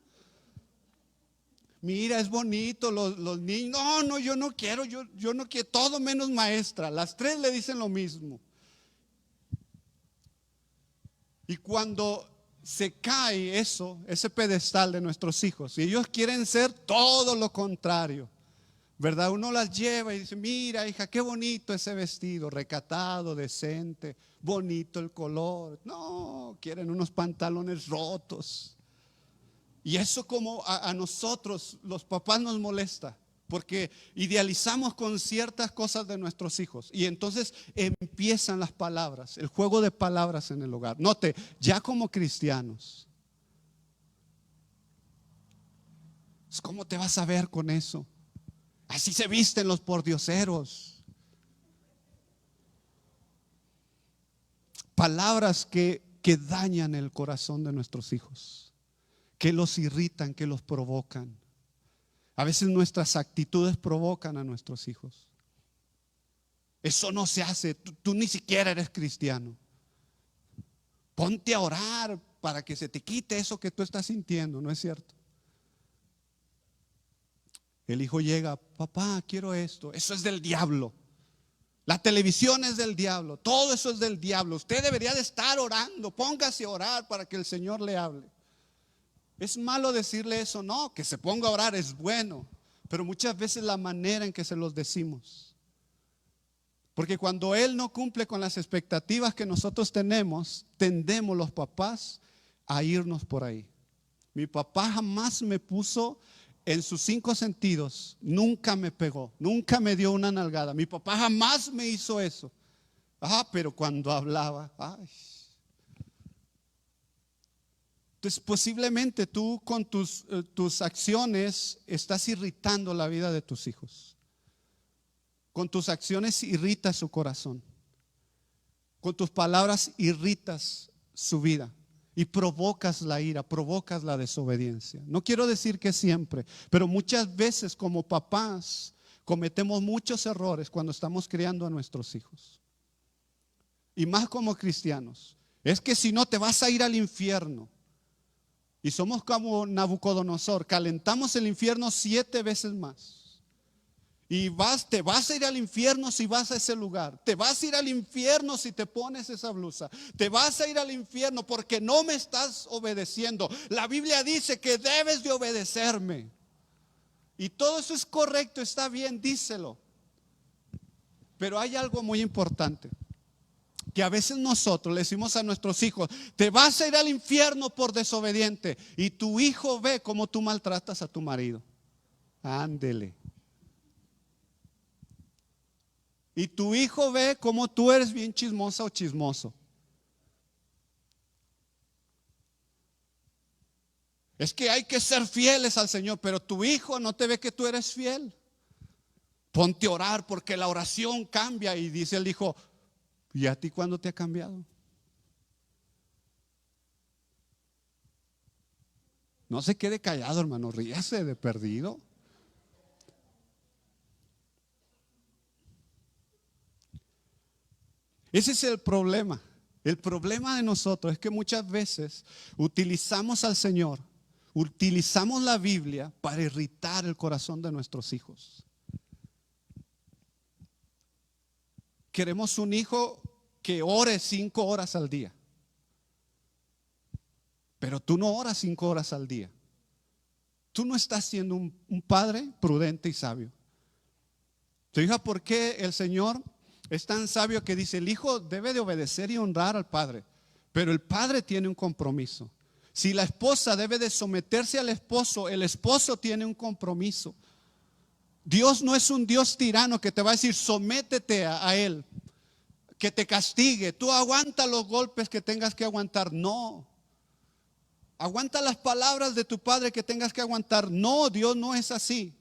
Mira, es bonito, los niños. No, no, yo no quiero, yo no quiero, todo menos maestra. Las tres le dicen lo mismo. Y cuando se cae ese pedestal de nuestros hijos, y ellos quieren ser todo lo contrario, ¿verdad? Uno las lleva y dice, mira hija, qué bonito ese vestido, recatado, decente, bonito el color. No, quieren unos pantalones rotos. Y eso como a nosotros, los papás, nos molesta. Porque idealizamos con ciertas cosas de nuestros hijos. Y entonces empiezan las palabras, el juego de palabras en el hogar. Note, ya como cristianos, ¿cómo te vas a ver con eso? Así se visten los pordioseros. Palabras que dañan el corazón de nuestros hijos, que los irritan, que los provocan. A veces nuestras actitudes provocan a nuestros hijos. Eso no se hace, tú ni siquiera eres cristiano. Ponte a orar para que se te quite eso que tú estás sintiendo, ¿no es cierto? El hijo llega, papá, quiero esto. Eso es del diablo. La televisión es del diablo. Todo eso es del diablo. Usted debería de estar orando. Póngase a orar para que el Señor le hable. ¿Es malo decirle eso? No, que se ponga a orar es bueno. Pero muchas veces la manera en que se los decimos. Porque cuando Él no cumple con las expectativas que nosotros tenemos, tendemos los papás a irnos por ahí. Mi papá jamás me puso en sus 5 sentidos, nunca me pegó, nunca me dio una nalgada. Mi papá jamás me hizo eso. Pero cuando hablaba, Entonces posiblemente tú con tus acciones estás irritando la vida de tus hijos. Con tus acciones irritas su corazón. Con tus palabras irritas su vida. Y provocas la ira, provocas la desobediencia. No quiero decir que siempre, pero muchas veces como papás cometemos muchos errores cuando estamos criando a nuestros hijos. Y más como cristianos. Es que si no te vas a ir al infierno. Y somos como Nabucodonosor, calentamos el infierno 7 veces más. Y te vas a ir al infierno si vas a ese lugar. Te vas a ir al infierno si te pones esa blusa. Te vas a ir al infierno porque no me estás obedeciendo. La Biblia dice que debes de obedecerme. Y todo eso es correcto, está bien, díselo. Pero hay algo muy importante. Que a veces nosotros le decimos a nuestros hijos, te vas a ir al infierno por desobediente. Y tu hijo ve cómo tú maltratas a tu marido. Ándele. Y tu hijo ve cómo tú eres bien chismosa o chismoso. Es que hay que ser fieles al Señor, pero tu hijo no te ve que tú eres fiel. Ponte a orar porque la oración cambia. Y dice el hijo, ¿y a ti cuándo te ha cambiado? No se quede callado, hermano, ríase de perdido. Ese es el problema. El problema de nosotros es que muchas veces utilizamos al Señor, utilizamos la Biblia para irritar el corazón de nuestros hijos. Queremos un hijo que ore 5 horas al día. Pero tú no oras 5 horas al día. Tú no estás siendo un padre prudente y sabio. Tu hija, ¿por qué el Señor es tan sabio que dice, el hijo debe de obedecer y honrar al padre? Pero el padre tiene un compromiso. Si la esposa debe de someterse al esposo, el esposo tiene un compromiso. Dios no es un Dios tirano que te va a decir, sométete a Él, que te castigue. Tú aguanta los golpes que tengas que aguantar. No. Aguanta las palabras de tu padre que tengas que aguantar. No, Dios no es así.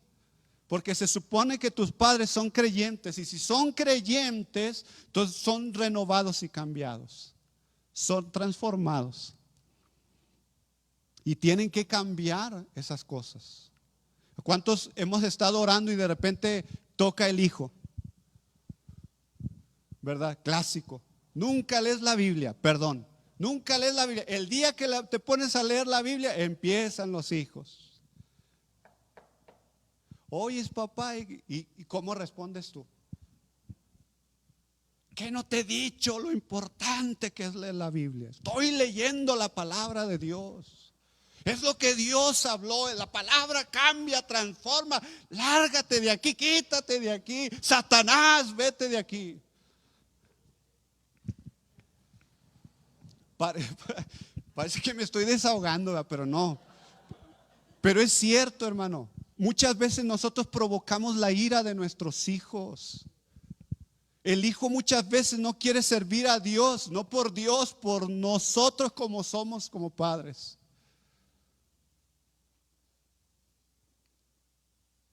Porque se supone que tus padres son creyentes. Y si son creyentes, entonces son renovados y cambiados. Son transformados. Y tienen que cambiar esas cosas. ¿Cuántos hemos estado orando y de repente toca el hijo? ¿Verdad? Clásico. Nunca lees la Biblia, perdón. Nunca lees la Biblia. El día que te pones a leer la Biblia, empiezan los hijos. Oyes, papá, ¿y cómo respondes tú? ¿Qué no te he dicho lo importante que es leer la Biblia? Estoy leyendo la palabra de Dios. Es lo que Dios habló. La palabra cambia, transforma. Lárgate de aquí, quítate de aquí. Satanás, vete de aquí. Parece que me estoy desahogando, pero no. Pero es cierto, hermano. Muchas veces nosotros provocamos la ira de nuestros hijos. El hijo muchas veces no quiere servir a Dios, no por Dios, por nosotros como somos como padres.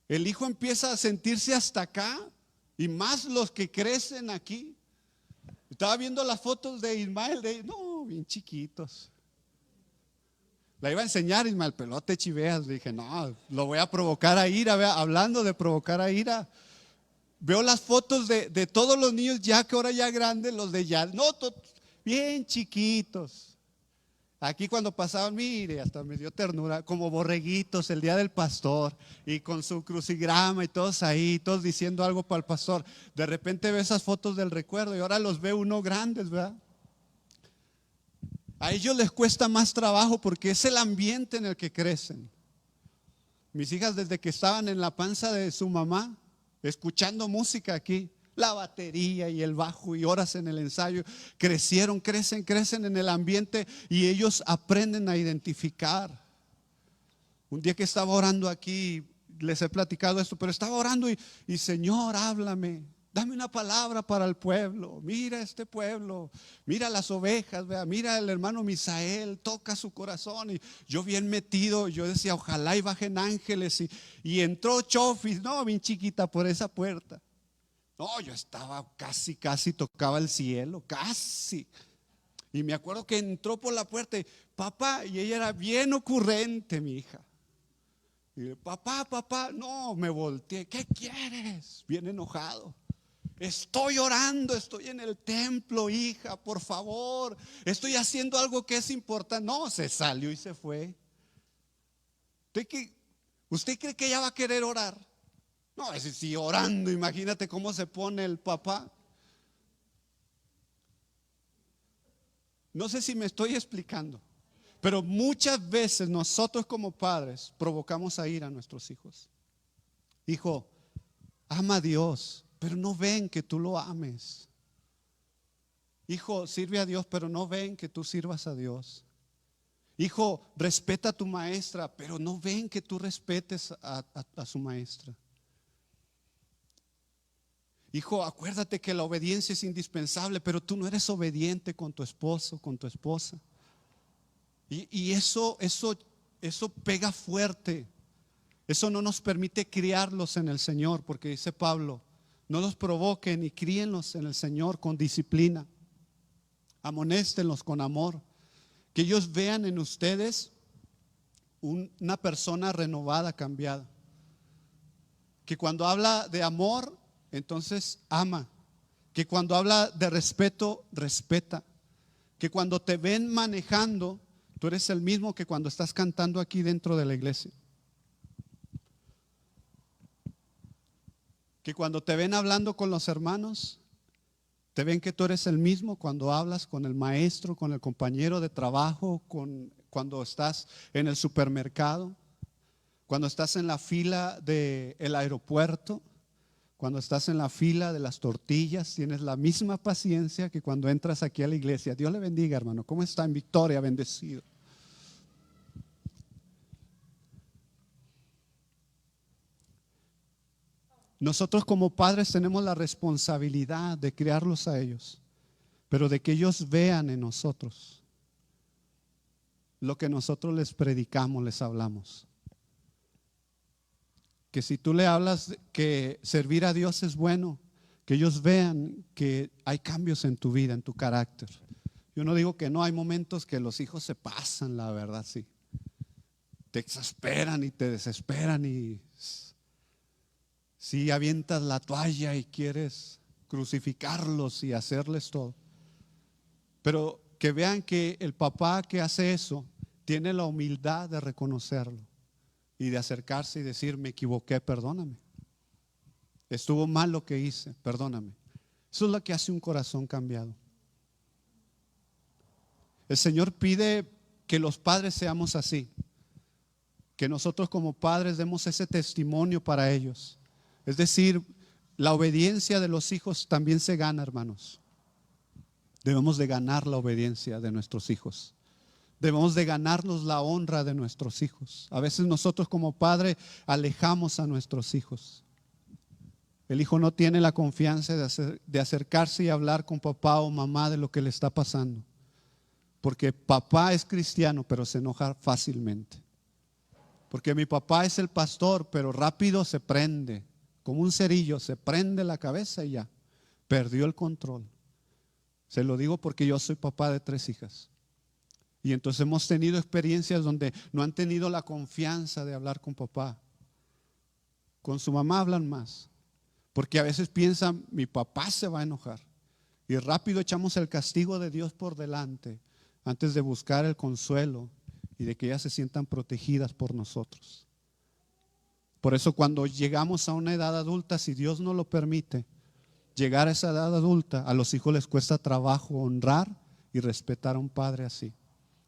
el hijo empieza a sentirse hasta acá, y más los que crecen aquí. Estaba viendo las fotos de Ismael, no, bien chiquitos. La iba a enseñar Ismael, pero no te chiveas. Le dije, no, lo voy a provocar a ira. Hablando de provocar a ira, veo las fotos de todos los niños ya que ahora ya grandes, los de ya, no, bien chiquitos. Aquí cuando pasaban, mire, hasta me dio ternura, como borreguitos el día del pastor, y con su crucigrama y todos ahí, todos diciendo algo para el pastor. De repente veo esas fotos del recuerdo y ahora los veo uno grandes, ¿verdad? A ellos les cuesta más trabajo porque es el ambiente en el que crecen. Mis hijas, desde que estaban en la panza de su mamá, escuchando música aquí, la batería y el bajo y horas en el ensayo, crecen en el ambiente, y ellos aprenden a identificar. Un día que estaba orando aquí, les he platicado esto, pero estaba orando y Señor, háblame, dame una palabra para el pueblo. Mira este pueblo, mira las ovejas, vea, mira el hermano Misael, toca su corazón. Y yo bien metido, yo decía, ojalá y bajen ángeles. Y entró Chofis, no, bien chiquita, por esa puerta. No, yo estaba casi tocaba el cielo, casi. Y me acuerdo que entró por la puerta y papá, y ella era bien ocurrente, mi hija. Y papá, no, me volteé, ¿qué quieres? Bien enojado. Estoy orando, estoy en el templo, hija, por favor. Estoy haciendo algo que es importante. No, se salió y se fue. ¿Usted cree que ella va a querer orar? No, si orando, imagínate cómo se pone el papá. No sé si me estoy explicando, pero muchas veces nosotros como padres provocamos a ira a nuestros hijos. Hijo, ama a Dios, pero no ven que tú lo ames. Hijo, sirve a Dios, pero no ven que tú sirvas a Dios. Hijo, respeta a tu maestra, pero no ven que tú respetes a su maestra. Hijo, acuérdate que la obediencia es indispensable, pero tú no eres obediente con tu esposo, con tu esposa. Y eso pega fuerte. Eso no nos permite criarlos en el Señor, porque dice Pablo, no los provoquen y críenlos en el Señor con disciplina. Amonéstenlos con amor. Que ellos vean en ustedes una persona renovada, cambiada. Que cuando habla de amor, entonces ama. Que cuando habla de respeto, respeta. Que cuando te ven manejando, tú eres el mismo que cuando estás cantando aquí dentro de la iglesia. Que cuando te ven hablando con los hermanos, te ven que tú eres el mismo cuando hablas con el maestro, con el compañero de trabajo, cuando estás en el supermercado, cuando estás en la fila del aeropuerto, cuando estás en la fila de las tortillas. Tienes la misma paciencia que cuando entras aquí a la iglesia. Dios le bendiga, hermano. ¿Cómo está? En victoria, bendecido. Nosotros como padres tenemos la responsabilidad de criarlos a ellos, pero de que ellos vean en nosotros lo que nosotros les predicamos, les hablamos. Que si tú le hablas que servir a Dios es bueno, que ellos vean que hay cambios en tu vida, en tu carácter. Yo no digo que no, hay momentos que los hijos se pasan, la verdad, sí. Te exasperan y te desesperan y sí avientas la toalla y quieres crucificarlos y hacerles todo. Pero que vean que el papá que hace eso tiene la humildad de reconocerlo y de acercarse y decir, me equivoqué, perdóname. Estuvo mal lo que hice, perdóname. Eso es lo que hace un corazón cambiado. El Señor pide que los padres seamos así, que nosotros como padres demos ese testimonio para ellos. Es decir, la obediencia de los hijos también se gana, hermanos. Debemos de ganar la obediencia de nuestros hijos. Debemos de ganarnos la honra de nuestros hijos. A veces nosotros como padre alejamos a nuestros hijos. El hijo no tiene la confianza de acercarse y hablar con papá o mamá de lo que le está pasando. Porque papá es cristiano, pero se enoja fácilmente. Porque mi papá es el pastor, pero rápido se prende, como un cerillo, se prende la cabeza y ya, perdió el control. Se lo digo porque yo soy papá de 3 hijas. Y entonces hemos tenido experiencias donde no han tenido la confianza de hablar con papá. Con su mamá hablan más, porque a veces piensan, mi papá se va a enojar. Y rápido echamos el castigo de Dios por delante, antes de buscar el consuelo y de que ellas se sientan protegidas por nosotros. Por eso cuando llegamos a una edad adulta, si Dios no lo permite, llegar a esa edad adulta, a los hijos les cuesta trabajo honrar y respetar a un padre así.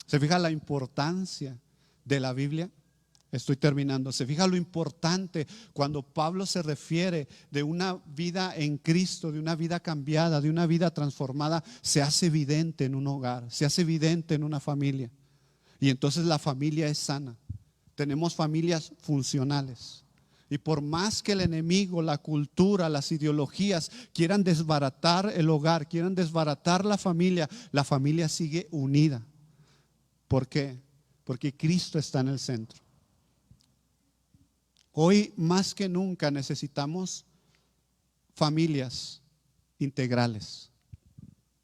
¿Se fija la importancia de la Biblia? Estoy terminando. ¿Se fija lo importante cuando Pablo se refiere de una vida en Cristo, de una vida cambiada, de una vida transformada? Se hace evidente en un hogar, se hace evidente en una familia. Y entonces la familia es sana. Tenemos familias funcionales. Y por más que el enemigo, la cultura, las ideologías quieran desbaratar el hogar, quieran desbaratar la familia sigue unida. ¿Por qué? Porque Cristo está en el centro. Hoy más que nunca necesitamos familias integrales,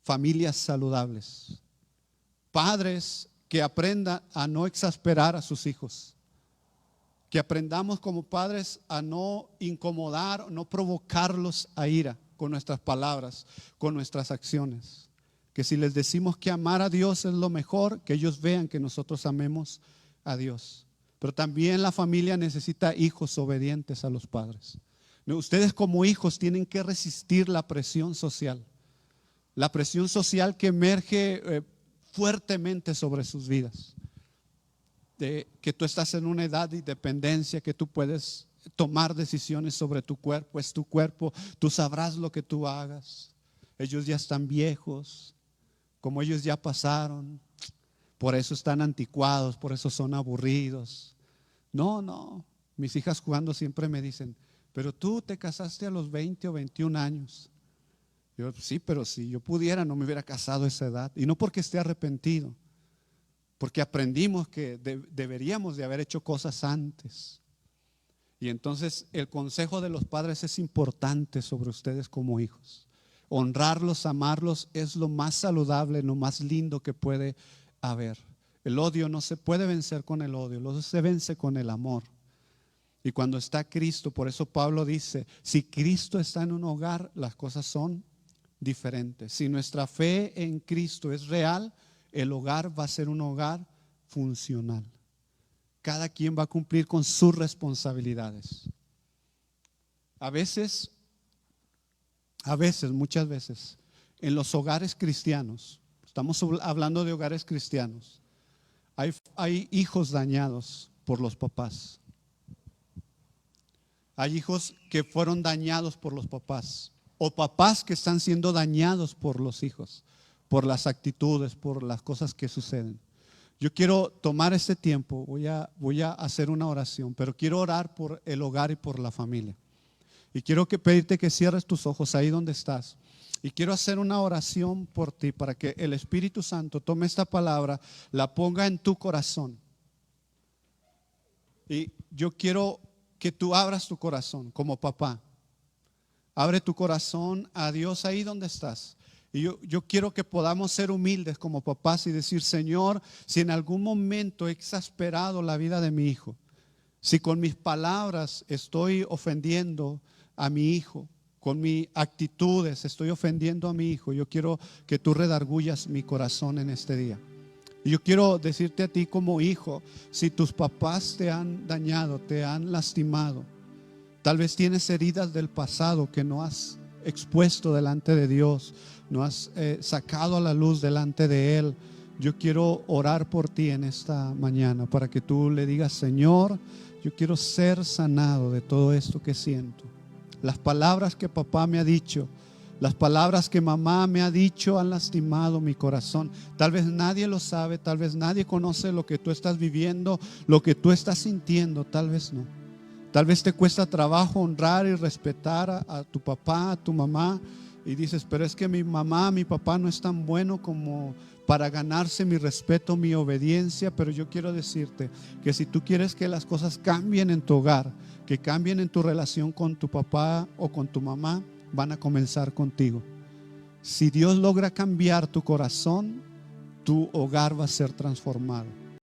familias saludables, padres que aprendan a no exasperar a sus hijos, que aprendamos como padres a no incomodar, no provocarlos a ira con nuestras palabras, con nuestras acciones. Que si les decimos que amar a Dios es lo mejor, que ellos vean que nosotros amemos a Dios. Pero también la familia necesita hijos obedientes a los padres. Ustedes como hijos tienen que resistir la presión social que emerge fuertemente sobre sus vidas. De que tú estás en una edad de independencia, que tú puedes tomar decisiones sobre tu cuerpo, es tu cuerpo, tú sabrás lo que tú hagas. Ellos ya están viejos, como ellos ya pasaron, por eso están anticuados, por eso son aburridos. No, mis hijas jugando siempre me dicen, pero tú te casaste a los 20 o 21 años. Yo, sí, pero si yo pudiera no me hubiera casado a esa edad. Y no porque esté arrepentido, porque aprendimos que deberíamos de haber hecho cosas antes. Y entonces el consejo de los padres es importante sobre ustedes como hijos. Honrarlos, amarlos es lo más saludable, lo más lindo que puede haber. El odio no se puede vencer con el odio, el odio se vence con el amor. Y cuando está Cristo, por eso Pablo dice, si Cristo está en un hogar, las cosas son diferentes. Si nuestra fe en Cristo es real, el hogar va a ser un hogar funcional. Cada quien va a cumplir con sus responsabilidades. Muchas veces, en los hogares cristianos, estamos hablando de hogares cristianos, hay hijos dañados por los papás. Hay hijos que fueron dañados por los papás, o papás que están siendo dañados por los hijos, por las actitudes, por las cosas que suceden. Yo quiero tomar este tiempo, voy a hacer una oración, pero quiero orar por el hogar y por la familia. Y quiero pedirte que cierres tus ojos ahí donde estás. Y quiero hacer una oración por ti para que el Espíritu Santo tome esta palabra, la ponga en tu corazón. Y yo quiero que tú abras tu corazón como papá. Abre tu corazón a Dios ahí donde estás. Y yo quiero que podamos ser humildes como papás y decir, Señor, si en algún momento he exasperado la vida de mi hijo, si con mis palabras estoy ofendiendo a mi hijo, con mis actitudes estoy ofendiendo a mi hijo, yo quiero que tú redargullas mi corazón en este día. Y yo quiero decirte a ti como hijo, si tus papás te han dañado, te han lastimado, tal vez tienes heridas del pasado que no has expuesto delante de Dios, no has sacado a la luz delante de Él. Yo quiero orar por ti en esta mañana para que tú le digas, Señor, yo quiero ser sanado de todo esto que siento. Las palabras que papá me ha dicho, las palabras que mamá me ha dicho han lastimado mi corazón. Tal vez nadie lo sabe, tal vez nadie conoce lo que tú estás viviendo, lo que tú estás sintiendo, tal vez no. Tal vez te cuesta trabajo honrar y respetar a tu papá, a tu mamá, y dices, pero es que mi mamá, mi papá no es tan bueno como para ganarse mi respeto, mi obediencia. Pero yo quiero decirte que si tú quieres que las cosas cambien en tu hogar, que cambien en tu relación con tu papá o con tu mamá, van a comenzar contigo. Si Dios logra cambiar tu corazón, tu hogar va a ser transformado.